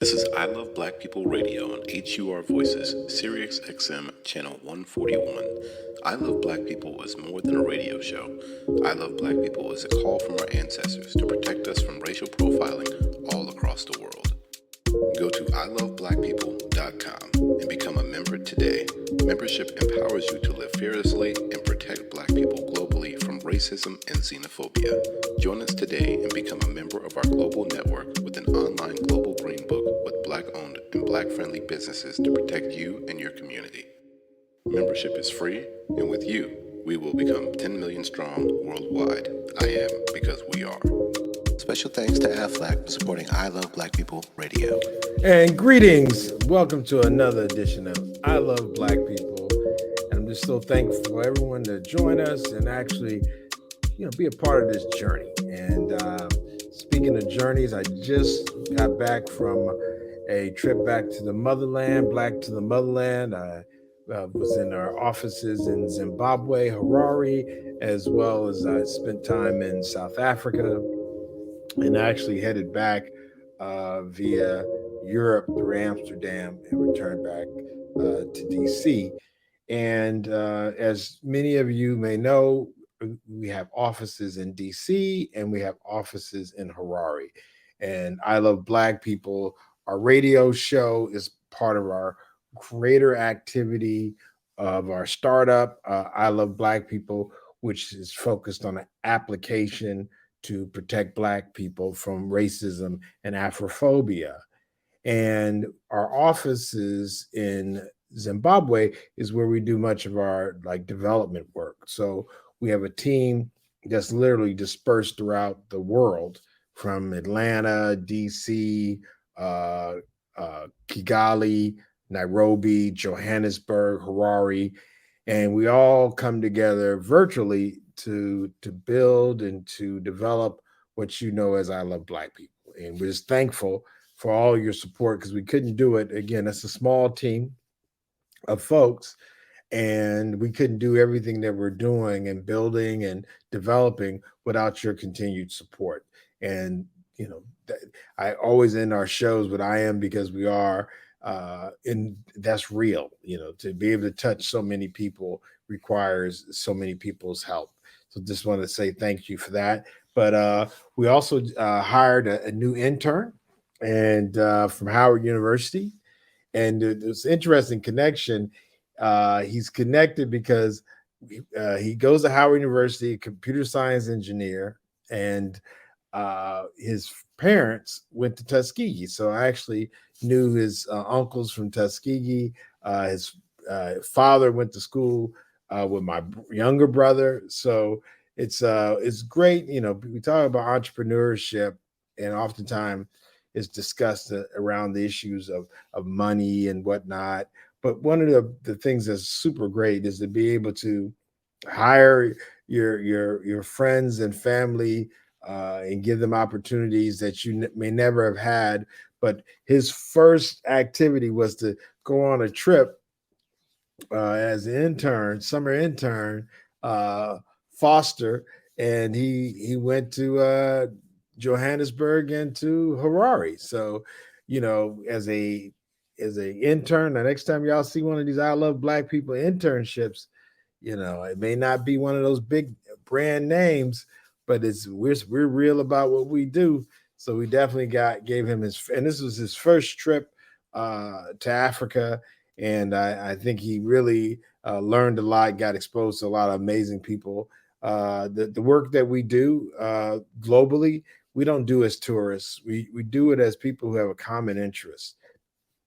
This is I Love Black People Radio on HUR Voices, Sirius XM Channel 141. I Love Black People is more than a radio show. I Love Black People is a call from our ancestors to protect us from racial profiling all across the world. Go to iloveblackpeople.com and become a member today. Membership empowers you to live fearlessly and protect Black people globally from racism and xenophobia. Join us today and become a member of our global network with an online global green book with Black-owned and Black-friendly businesses to protect you and your community. Membership is free, and with you, we will become 10 million strong worldwide. I am because we are. Special thanks to AFLAC for supporting I Love Black People Radio. And greetings. Welcome to another edition of I Love Black People. And I'm just so thankful for everyone to join us and actually, be a part of this journey. And speaking of journeys, I just got back from a trip back to the motherland, Black to the motherland. I was in our offices in Zimbabwe, Harare, as well as I spent time in South Africa, and actually headed back via Europe through Amsterdam and returned back to DC. And as many of you may know, we have offices in DC and we have offices in Harare. And I Love Black People, our radio show, is part of our greater activity of our startup, I Love Black People, which is focused on an application to protect Black people from racism and Afrophobia. And our offices in Zimbabwe is where we do much of our development work. So we have a team that's literally dispersed throughout the world, from Atlanta, DC, Kigali, Nairobi, Johannesburg, Harare, and we all come together virtually to build and to develop what you know as I Love Black People. And we're just thankful for all your support, because we couldn't do it. Again, it's a small team of folks, and we couldn't do everything that we're doing and building and developing without your continued support. And I always end our shows with "I am because we are," and that's real. To be able to touch so many people requires so many people's help. So just want to say thank you for that. But we also hired a new intern, and from Howard University, and there's an interesting connection. He's connected because he goes to Howard University, a computer science engineer, and his parents went to Tuskegee. So I actually knew his uncles from Tuskegee. His father went to school with my younger brother. So it's great. We talk about entrepreneurship, and oftentimes it's discussed around the issues of money and whatnot. But one of the things that's super great is to be able to hire your friends and family and give them opportunities that you may never have had. But his first activity was to go on a trip as an intern, summer intern, Foster, and he went to Johannesburg and to Harare. So, as a intern, the next time y'all see one of these I Love Black People internships, it may not be one of those big brand names, but we're real about what we do. So we definitely gave him and this was his first trip to Africa, and I think he really learned a lot, got exposed to a lot of amazing people. The work that we do globally, we don't do as tourists. We do it as people who have a common interest,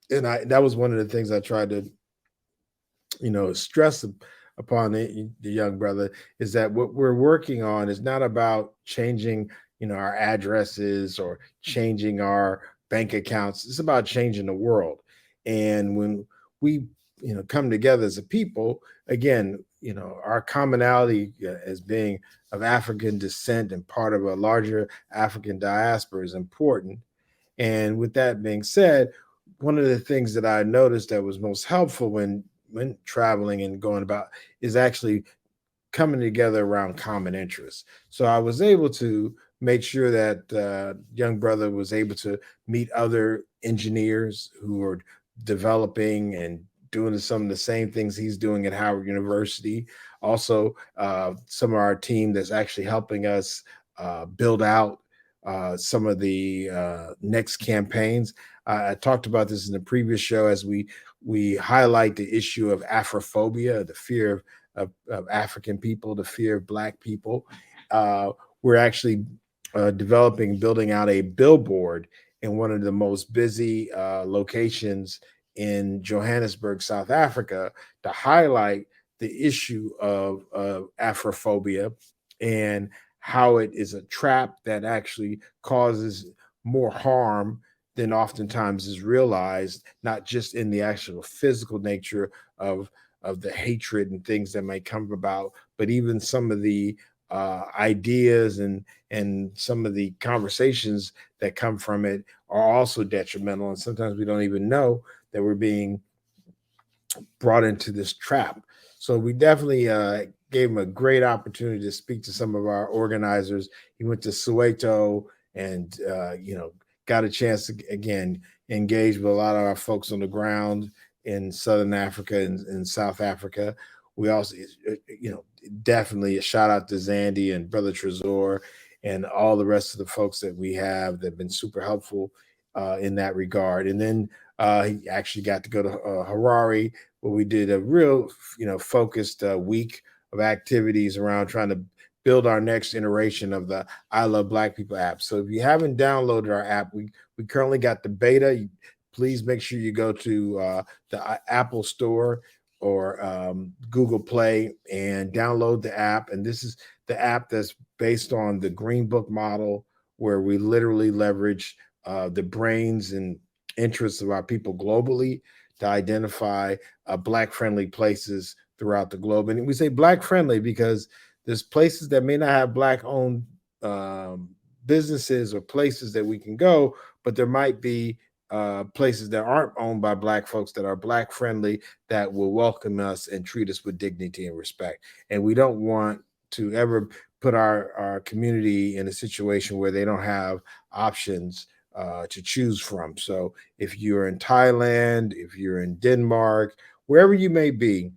and that was one of the things I tried to stress upon the young brother, is that what we're working on is not about changing our addresses or changing our bank accounts. It's about changing the world. And when we come together as a people, again, our commonality as being of African descent and part of a larger African diaspora is important. And with that being said, one of the things that I noticed that was most helpful when traveling and going about is actually coming together around common interests. So I was able to make sure that young brother was able to meet other engineers who are developing and doing some of the same things he's doing at Howard University. Also, some of our team that's actually helping us build out some of the next campaigns. I talked about this in the previous show as we highlight the issue of Afrophobia, the fear of African people, the fear of Black people. We're actually developing, building out a billboard in one of the most busy locations in Johannesburg, South Africa, to highlight the issue of Afrophobia and how it is a trap that actually causes more harm than oftentimes is realized, not just in the actual physical nature of the hatred and things that might come about, but even some of the ideas and some of the conversations that come from it are also detrimental. And sometimes we don't even know that we're being brought into this trap. So we definitely gave him a great opportunity to speak to some of our organizers. He went to Soweto and got a chance to again engage with a lot of our folks on the ground in Southern Africa and South Africa. We also, definitely a shout out to Zandy and Brother Trezor and all the rest of the folks that we have that have been super helpful in that regard. And then he actually got to go to Harare, where we did a real, focused week of activities around trying to build our next iteration of the I Love Black People app. So if you haven't downloaded our app, we currently got the beta. Please make sure you go to the Apple Store or Google Play and download the app. And this is the app that's based on the Green Book model, where we literally leverage the brains and interests of our people globally to identify Black-friendly places throughout the globe. And we say Black-friendly because there's places that may not have Black-owned businesses or places that we can go, but there might be places that aren't owned by Black folks that are Black friendly, that will welcome us and treat us with dignity and respect. And we don't want to ever put our community in a situation where they don't have options to choose from. So if you're in Thailand, if you're in Denmark, wherever you may be,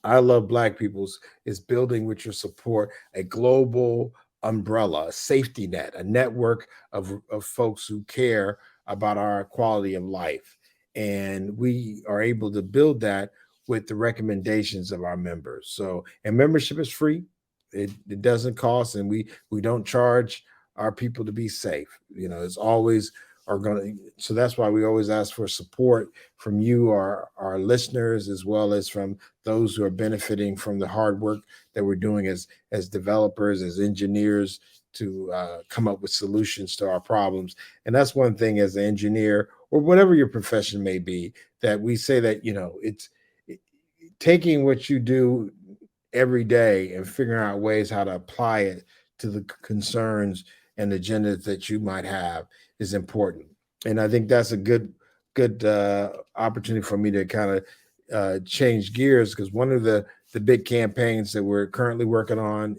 I Love Black Peoples is building with your support a global umbrella, a safety net, a network of folks who care about our quality of life. And we are able to build that with the recommendations of our members. So, and membership is free. It doesn't cost, and we don't charge our people to be safe. It's always are going to, so that's why we always ask for support from you, our listeners, as well as from those who are benefiting from the hard work that we're doing as developers, as engineers, to come up with solutions to our problems. And that's one thing as an engineer or whatever your profession may be, that we say that, it's taking what you do every day and figuring out ways how to apply it to the concerns and agendas that you might have is important. And I think that's a good opportunity for me to kind of change gears, because one of the big campaigns that we're currently working on,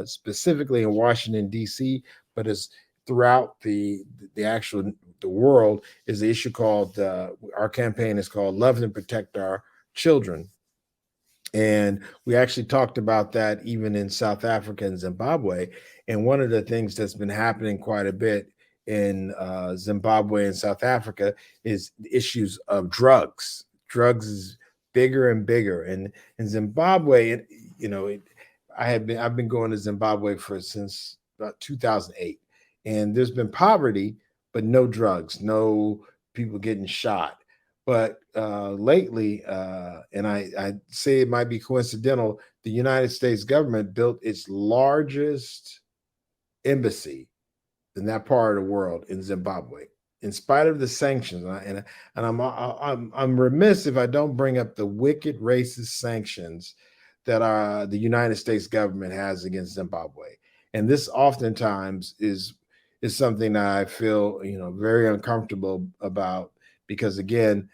specifically in Washington, D.C., but is throughout the world, is the issue called, our campaign is called Love and Protect Our Children. And we actually talked about that even in South Africa and Zimbabwe. And one of the things that's been happening quite a bit in Zimbabwe and South Africa is issues of drugs. Drugs is bigger and bigger. And in Zimbabwe, I've been going to Zimbabwe since about 2008, and there's been poverty, but no drugs, no people getting shot. But lately, and I say it might be coincidental, the United States government built its largest embassy in that part of the world in Zimbabwe, in spite of the sanctions. And I'm remiss if I don't bring up the wicked racist sanctions that the United States government has against Zimbabwe. And this oftentimes is something that I feel very uncomfortable about, because again,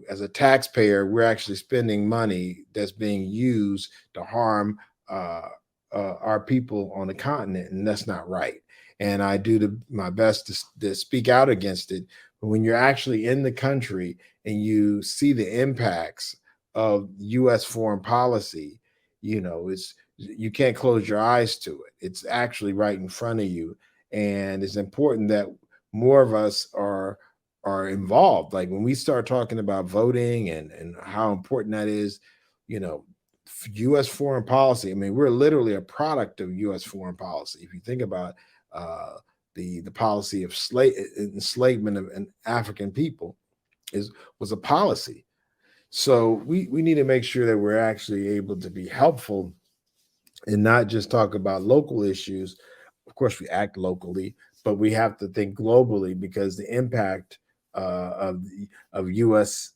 as a taxpayer, we're actually spending money that's being used to harm our people on the continent, and that's not right. And I do my best to speak out against it. But when you're actually in the country and you see the impacts of U.S. foreign policy, it's you can't close your eyes to it. It's actually right in front of you, and it's important that more of us are involved. Like when we start talking about voting and how important that is, you know, U.S. foreign policy. I mean, we're literally a product of U.S. foreign policy. If you think about uh, the policy of enslavement of African people is was a policy. So we need to make sure that we're actually able to be helpful and not just talk about local issues. Of course, we act locally, but we have to think globally because the impact of U.S.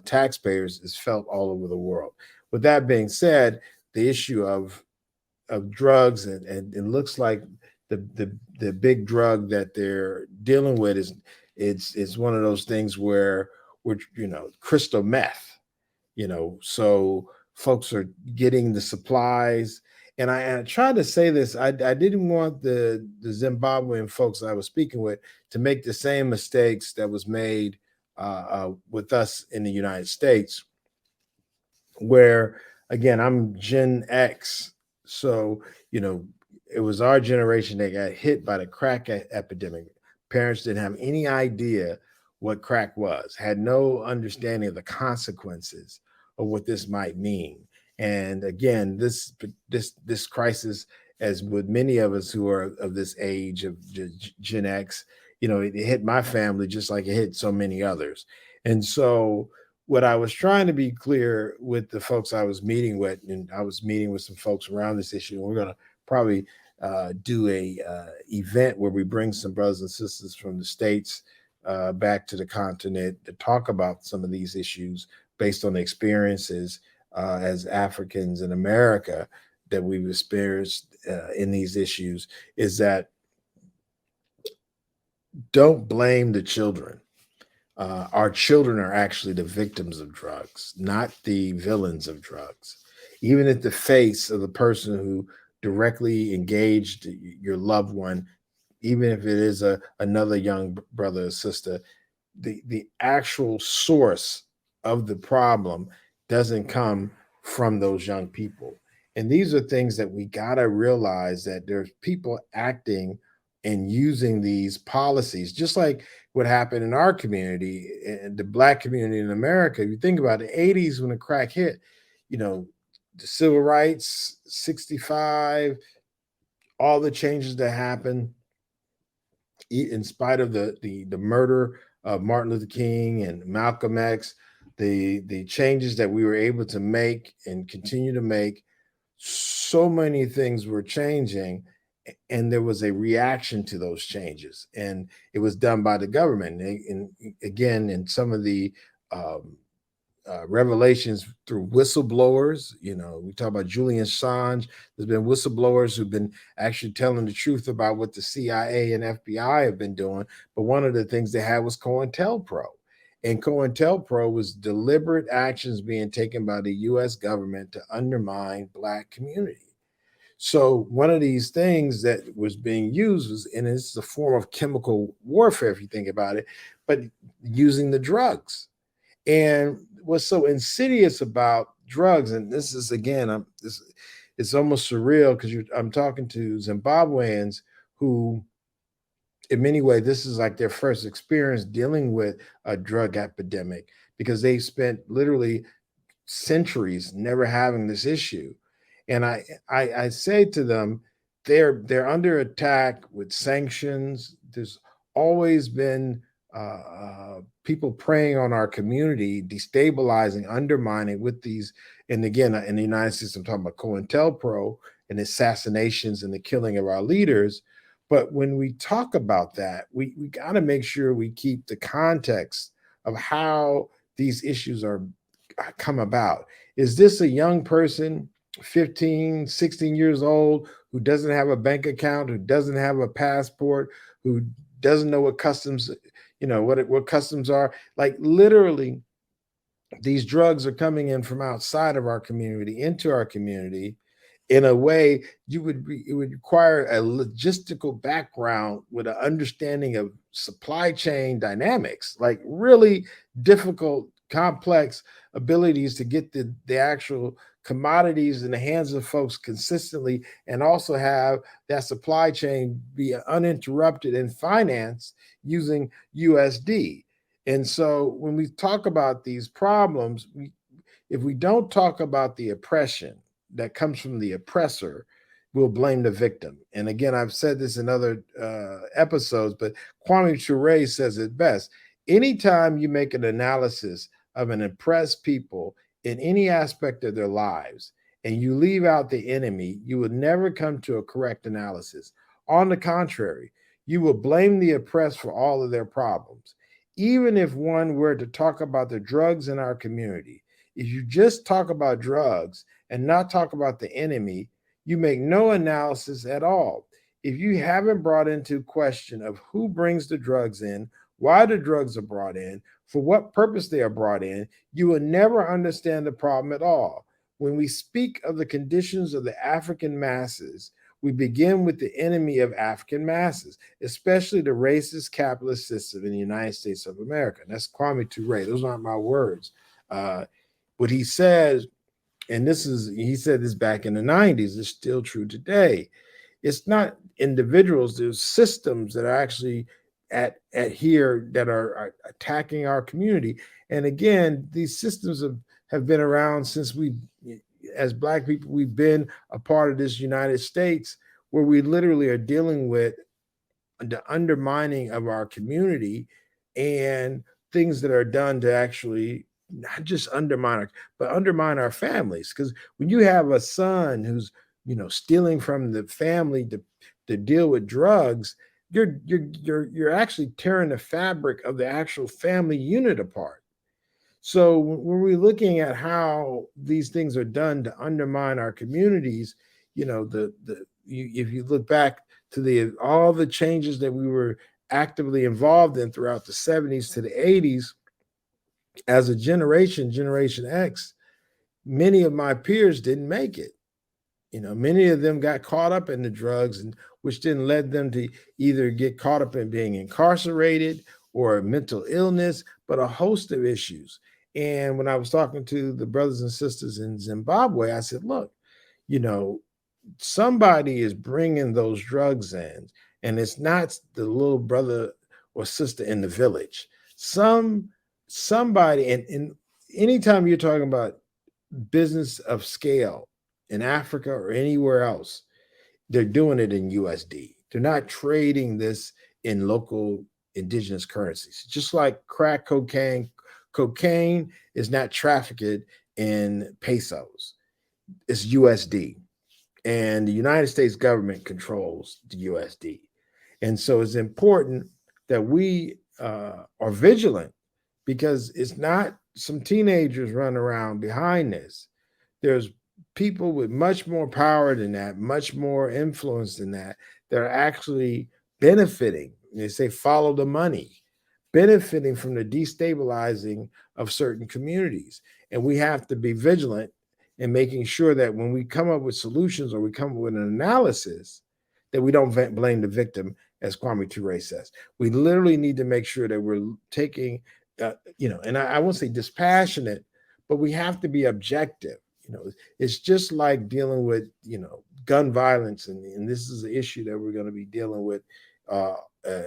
Taxpayers is felt all over the world. With that being said, the issue of drugs and it looks like the big drug that they're dealing with is it's one of those things where which crystal meth, so folks are getting the supplies. And I tried to say this, I didn't want the Zimbabwean folks I was speaking with to make the same mistakes that was made with us in the United States, where again, I'm Gen X. So, it was our generation that got hit by the crack epidemic. Parents didn't have any idea what crack was, had no understanding of the consequences of what this might mean. And again, this crisis, as with many of us who are of this age of Gen X, it hit my family just like it hit so many others. And so what I was trying to be clear with the folks I was meeting with, and I was meeting with some folks around this issue, and we're going to probably do a event where we bring some brothers and sisters from the States back to the continent to talk about some of these issues based on the experiences as Africans in America that we've experienced in these issues, is that don't blame the children. Our children are actually the victims of drugs, not the villains of drugs. Even at the face of the person who directly engaged your loved one, even if it is another young brother or sister, the actual source of the problem doesn't come from those young people. And these are things that we got to realize, that there's people acting and using these policies, just like what happened in our community, and the Black community in America. If you think about the 80s when the crack hit, the civil rights, 65, all the changes that happened, in spite of the murder of Martin Luther King and Malcolm X, the changes that we were able to make and continue to make, so many things were changing, and there was a reaction to those changes, and it was done by the government. And again, in some of the revelations through whistleblowers. We talk about Julian Assange. There's been whistleblowers who've been actually telling the truth about what the CIA and FBI have been doing. But one of the things they had was COINTELPRO. And COINTELPRO was deliberate actions being taken by the US government to undermine Black community. So one of these things that was being used was, and it's a form of chemical warfare, if you think about it, but using the drugs. And what's so insidious about drugs, and this is again, it's almost surreal because I'm talking to Zimbabweans who, in many ways, this is like their first experience dealing with a drug epidemic, because they spent literally centuries never having this issue. And I say to them, they're under attack with sanctions. There's always been people preying on our community, destabilizing, undermining with these. And again, in the United States, I'm talking about COINTELPRO and assassinations and the killing of our leaders. But when we talk about that, we got to make sure we keep the context of how these issues are come about. Is this a young person, 15, 16 years old, who doesn't have a bank account, who doesn't have a passport, who doesn't know what customs, what customs are? Like literally, these drugs are coming in from outside of our community into our community, in a way, it would require a logistical background with an understanding of supply chain dynamics, like really difficult, complex abilities to get the actual commodities in the hands of folks consistently, and also have that supply chain be uninterrupted and financed using USD. And so when we talk about these problems, if we don't talk about the oppression that comes from the oppressor, we'll blame the victim. And again, I've said this in other episodes, but Kwame Ture says it best. Anytime you make an analysis of an oppressed people in any aspect of their lives, and you leave out the enemy, you will never come to a correct analysis. On the contrary, you will blame the oppressed for all of their problems. Even if one were to talk about the drugs in our community, if you just talk about drugs and not talk about the enemy, you make no analysis at all. If you haven't brought into question of who brings the drugs in, why the drugs are brought in, for what purpose they are brought in, you will never understand the problem at all. When we speak of the conditions of the African masses, we begin with the enemy of African masses, especially the racist capitalist system in the United States of America. And that's Kwame Ture. Those aren't my words. What he says, and he said this back in the 90s, is still true today. It's not individuals, there's systems that are actually at here that are attacking our community. And again, these systems have been around since as Black people, we've been a part of this United States, where we literally are dealing with the undermining of our community and things that are done to actually not just but undermine our families. Because when you have a son who's stealing from the family to deal with drugs, you're actually tearing the fabric of the actual family unit apart. So when we're looking at how these things are done to undermine our communities, if you look back to all the changes that we were actively involved in throughout the 70s to the 80s, as a Generation X, many of my peers didn't make it. Many of them got caught up in the drugs, and which then led them to either get caught up in being incarcerated or mental illness, but a host of issues. And when I was talking to the brothers and sisters in Zimbabwe, I said, look, somebody is bringing those drugs in, and it's not the little brother or sister in the village. Somebody, and anytime you're talking about business of scale in Africa or anywhere else, they're doing it in USD. They're not trading this in local indigenous currencies. Just like crack cocaine is not trafficked in pesos. It's USD. And the United States government controls the USD. And so it's important that we are vigilant, because it's not some teenagers running around behind this. There's people with much more power than that, much more influence than that are actually benefiting. They say follow the money, benefiting from the destabilizing of certain communities. And we have to be vigilant in making sure that when we come up with solutions or we come up with an analysis, that we don't blame the victim, as Kwame Ture says. We literally need to make sure that we're taking, and I won't say dispassionate, but we have to be objective. It's just like dealing with, gun violence. And this is an issue that we're going to be dealing with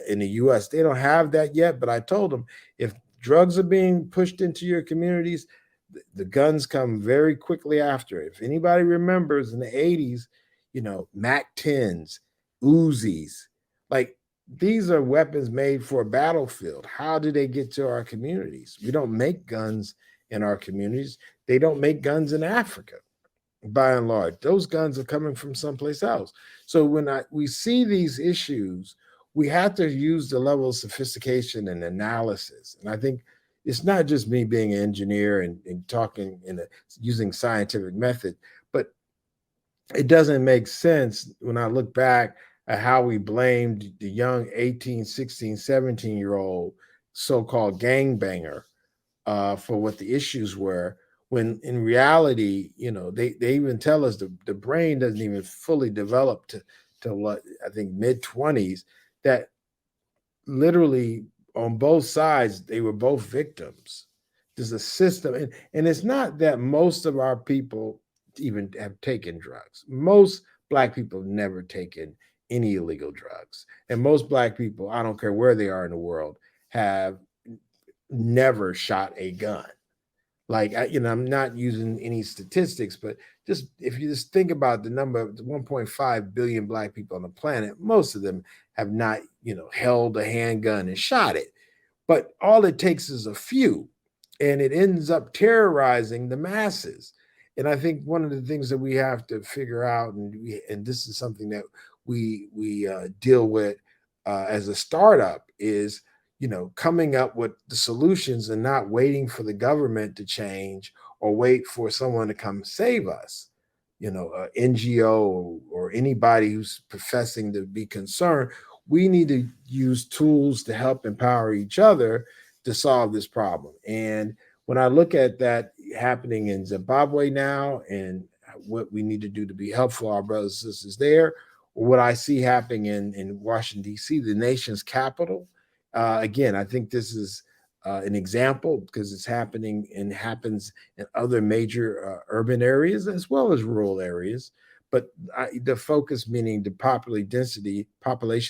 in the US. They don't have that yet, but I told them, if drugs are being pushed into your communities, the guns come very quickly after. If anybody remembers in the 80s, MAC 10s, Uzis, like these are weapons made for a battlefield. How do they get to our communities? We don't make guns in our communities. They don't make guns in Africa, by and large. Those guns are coming from someplace else. So when we see these issues, we have to use the level of sophistication and analysis. And I think it's not just me being an engineer and talking using scientific method, but it doesn't make sense when I look back at how we blamed the young 18, 16, 17-year-old so-called gangbanger for what the issues were, when in reality, they even tell us the brain doesn't even fully develop to what I think mid-20s, that literally on both sides they were both victims. There's a system, and it's not that most of our people even have taken drugs. Most black people have never taken any illegal drugs, and most black people, I don't care where they are in the world, have never shot a gun. Like, I'm not using any statistics, but just if you just think about the number of 1.5 billion black people on the planet, most of them have not, held a handgun and shot it. But all it takes is a few, and it ends up terrorizing the masses. And I think one of the things that we have to figure out, and this is something that we deal with as a startup, is coming up with the solutions and not waiting for the government to change or wait for someone to come save us. NGO or anybody who's professing to be concerned, we need to use tools to help empower each other to solve this problem. And when I look at that happening in Zimbabwe now, and what we need to do to be helpful our brothers and sisters there, or what I see happening in Washington, D.C., the nation's capital, again, I think this is an example because it's happening and happens in other major urban areas as well as rural areas. But the focus, meaning the population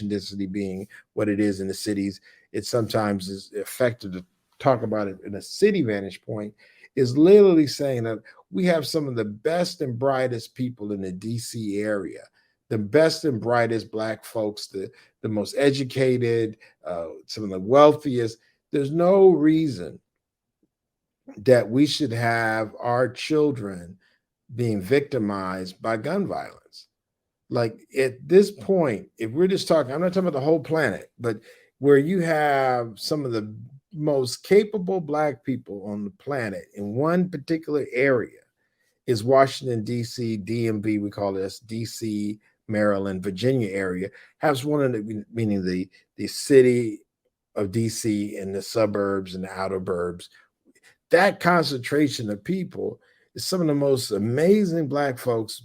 density being what it is in the cities, it sometimes is effective to talk about it in a city vantage point, is literally saying that we have some of the best and brightest people in the DC area, the best and brightest black folks, the most educated, some of the wealthiest. There's no reason that we should have our children being victimized by gun violence. Like at this point, if we're just talking, I'm not talking about the whole planet, but where you have some of the most capable black people on the planet in one particular area is Washington, D.C., DMV, we call this D.C., Maryland, Virginia area, has one of the, meaning the city of DC and the suburbs and the outer burbs. That concentration of people is some of the most amazing black folks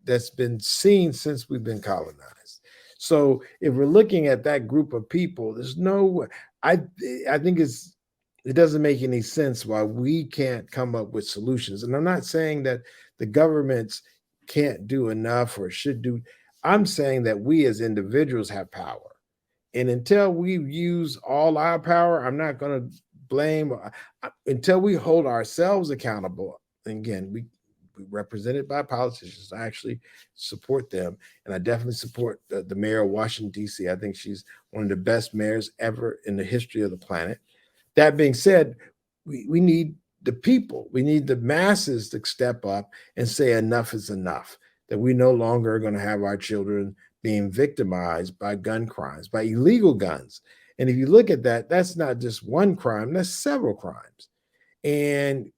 that's been seen since we've been colonized. So if we're looking at that group of people, there's no, I think it doesn't make any sense why we can't come up with solutions. And I'm not saying that the governments can't do enough or should do. I'm saying that we as individuals have power. And until we use all our power, I'm not going to blame until we hold ourselves accountable. And again, we represented by politicians. I actually support them. And I definitely support the mayor of Washington, D.C. I think she's one of the best mayors ever in the history of the planet. That being said, we need the people, we need the masses to step up and say enough is enough, that we no longer are going to have our children being victimized by gun crimes, by illegal guns. And if you look at that, that's not just one crime, that's several crimes. And,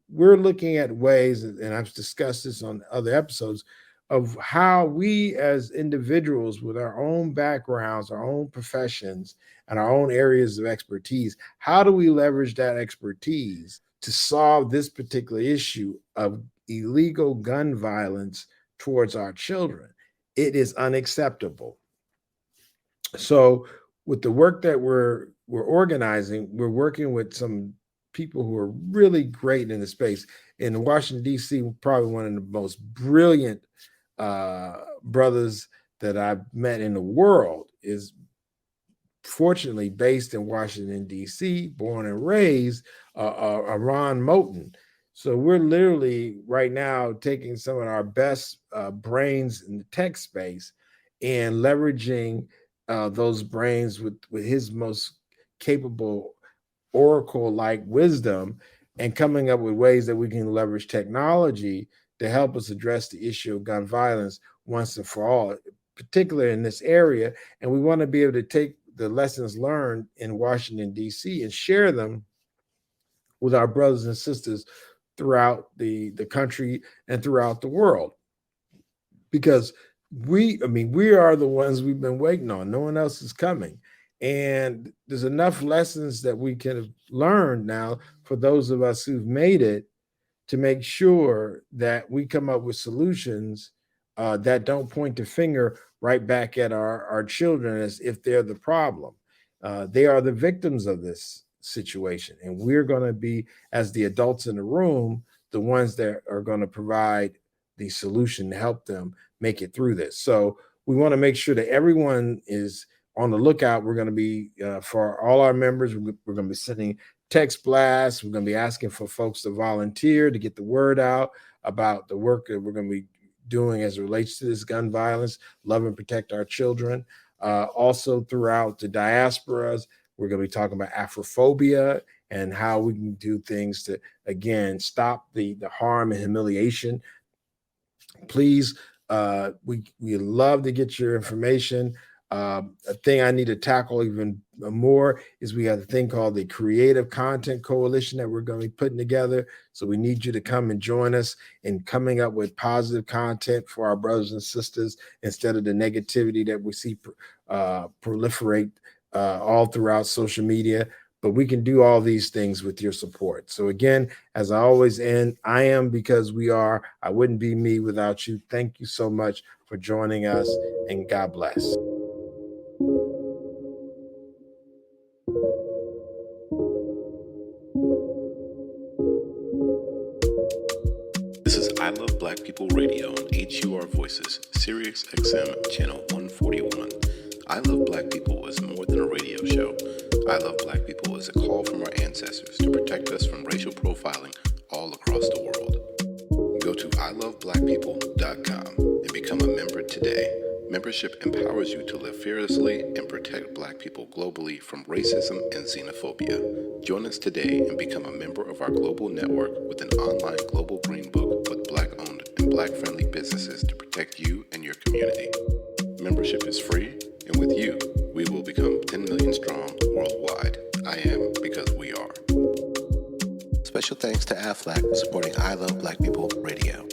we're looking at ways, and I've discussed this on other episodes, of how we as individuals with our own backgrounds, our own professions, and our own areas of expertise, how do we leverage that expertise to solve this particular issue of illegal gun violence towards our children? It is unacceptable. So with the work that we're organizing, we're working with some people who are really great in the space. In Washington, D.C., probably one of the most brilliant brothers that I've met in the world is fortunately based in Washington, D.C., born and raised, Ron Moten. So we're literally right now taking some of our best brains in the tech space and leveraging those brains with his most capable oracle-like wisdom and coming up with ways that we can leverage technology to help us address the issue of gun violence once and for all, particularly in this area. And we want to be able to take the lessons learned in Washington, D.C. and share them with our brothers and sisters throughout the country and throughout the world. Because we are the ones we've been waiting on. No one else is coming. And there's enough lessons that we can have learned now for those of us who've made it to make sure that we come up with solutions that don't point the finger right back at our children as if they're the problem. They are the victims of this situation. And we're going to be, as the adults in the room, the ones that are going to provide the solution to help them make it through this. So we want to make sure that everyone is on the lookout. We're going to be, for all our members, we're going to be sending text blasts. We're going to be asking for folks to volunteer to get the word out about the work that we're going to be doing as it relates to this gun violence, love and protect our children. Also throughout the diasporas, we're going to be talking about Afrophobia and how we can do things to, again, stop the harm and humiliation. Please, we love to get your information. A thing I need to tackle even more is we have a thing called the Creative Content Coalition that we're going to be putting together. So we need you to come and join us in coming up with positive content for our brothers and sisters instead of the negativity that we see proliferate all throughout social media. But we can do all these things with your support. So again, as I always end, I am because we are. I wouldn't be me without you. Thank you so much for joining us, and God bless. This is I Love Black People Radio on HUR Voices, Sirius XM Channel 141. I Love Black People is more than a radio show. I Love Black People is a call from our ancestors to protect us from racial profiling all across the world. Go to iloveblackpeople.com and become a member today. Membership empowers you to live fearlessly and protect Black people globally from racism and xenophobia. Join us today and become a member of our global network with an online global green book with Black-owned and Black-friendly businesses to protect you and your community. Membership is free, and with you, we will become 10 million strong worldwide. I am because we are. Special thanks to AFLAC for supporting I Love Black People Radio.